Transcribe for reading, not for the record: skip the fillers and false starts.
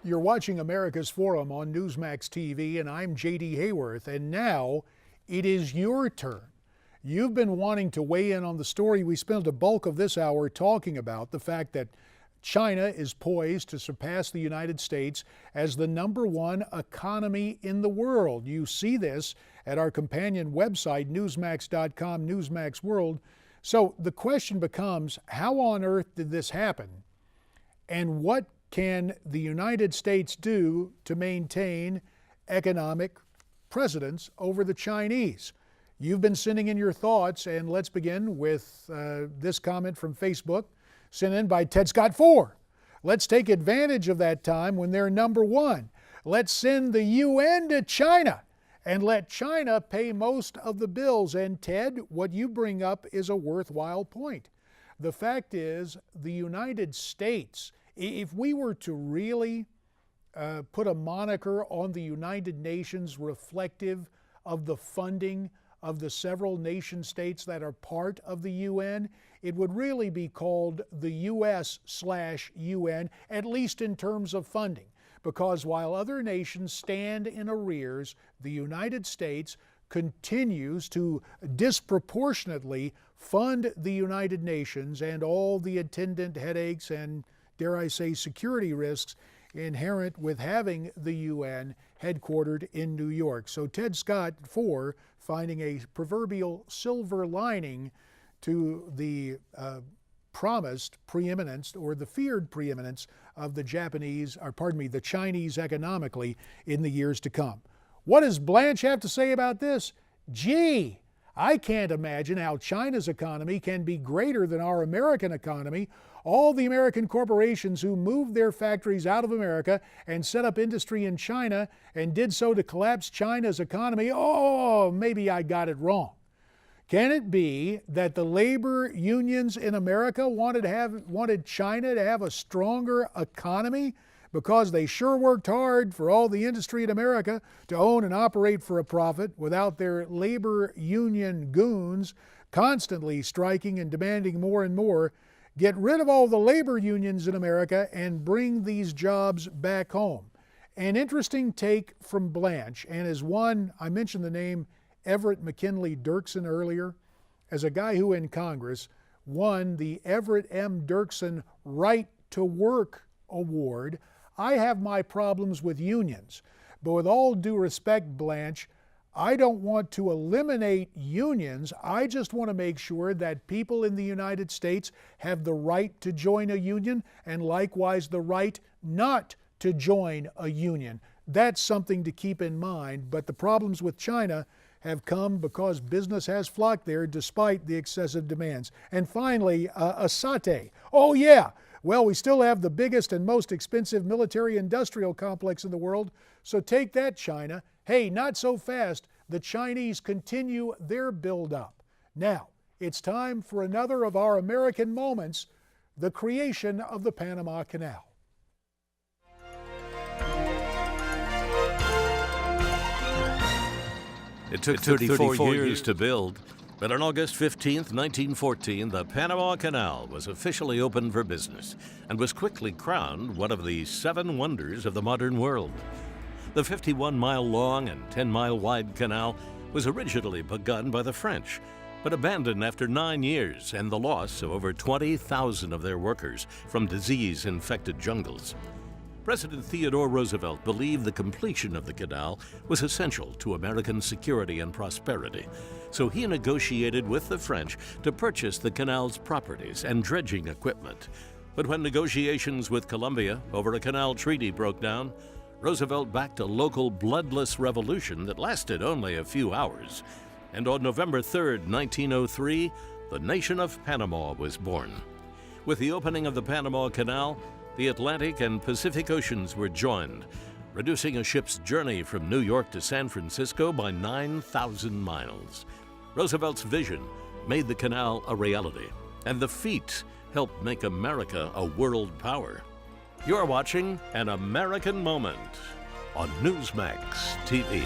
You're watching America's Forum on Newsmax TV, and I'm J.D. Hayworth, and now it is your turn. You've been wanting to weigh in on the story we spent the bulk of this hour talking about, the fact that China is poised to surpass the United States as the #1 economy in the world. You see this at our companion website, Newsmax.com, Newsmax World. So the question becomes, how on earth did this happen? And what can the United States do to maintain economic precedence over the Chinese? You've been sending in your thoughts, and let's begin with this comment from Facebook, sent in by Ted Scott 4. Let's take advantage of that time when they're #1. Let's send the UN to China and let China pay most of the bills. And Ted, what you bring up is a worthwhile point. The fact is, the United States, if we were to really put a moniker on the United Nations reflective of the funding of the several nation states that are part of the UN, it would really be called the US/UN, at least in terms of funding. Because while other nations stand in arrears, the United States continues to disproportionately fund the United Nations and all the attendant headaches and, dare I say, security risks inherent with having the UN headquartered in New York. So Ted Scott 4 finding a proverbial silver lining to the promised preeminence or the feared preeminence of the the Chinese economically in the years to come. What does Blanche have to say about this? Gee, I can't imagine how China's economy can be greater than our American economy. All the American corporations who moved their factories out of America and set up industry in China and did so to collapse China's economy, maybe I got it wrong. Can it be that the labor unions in America wanted China to have a stronger economy because they sure worked hard for all the industry in America to own and operate for a profit without their labor union goons constantly striking and demanding more and more? Get rid of all the labor unions in America and bring these jobs back home. An interesting take from Blanche, and as one, I mentioned the name Everett McKinley Dirksen earlier, as a guy who in Congress won the Everett M. Dirksen Right to Work Award. I have my problems with unions, but with all due respect, Blanche, I don't want to eliminate unions. I just want to make sure that people in the United States have the right to join a union and likewise the right not to join a union. That's something to keep in mind, but the problems with China have come because business has flocked there despite the excessive demands. And finally, Asate. Oh yeah, well, we still have the biggest and most expensive military-industrial complex in the world, so take that, China. Hey, not so fast. The Chinese continue their build-up. Now, it's time for another of our American moments, the creation of the Panama Canal. It took 34 years to build, but on August 15th, 1914, the Panama Canal was officially opened for business and was quickly crowned one of the 7 wonders of the modern world. The 51-mile-long and 10-mile-wide canal was originally begun by the French, but abandoned after 9 years and the loss of over 20,000 of their workers from disease-infected jungles. President Theodore Roosevelt believed the completion of the canal was essential to American security and prosperity, so he negotiated with the French to purchase the canal's properties and dredging equipment. But when negotiations with Colombia over a canal treaty broke down, Roosevelt backed a local bloodless revolution that lasted only a few hours. And on November 3, 1903, the nation of Panama was born. With the opening of the Panama Canal, the Atlantic and Pacific Oceans were joined, reducing a ship's journey from New York to San Francisco by 9,000 miles. Roosevelt's vision made the canal a reality, and the feat helped make America a world power. You're watching An American Moment on Newsmax TV.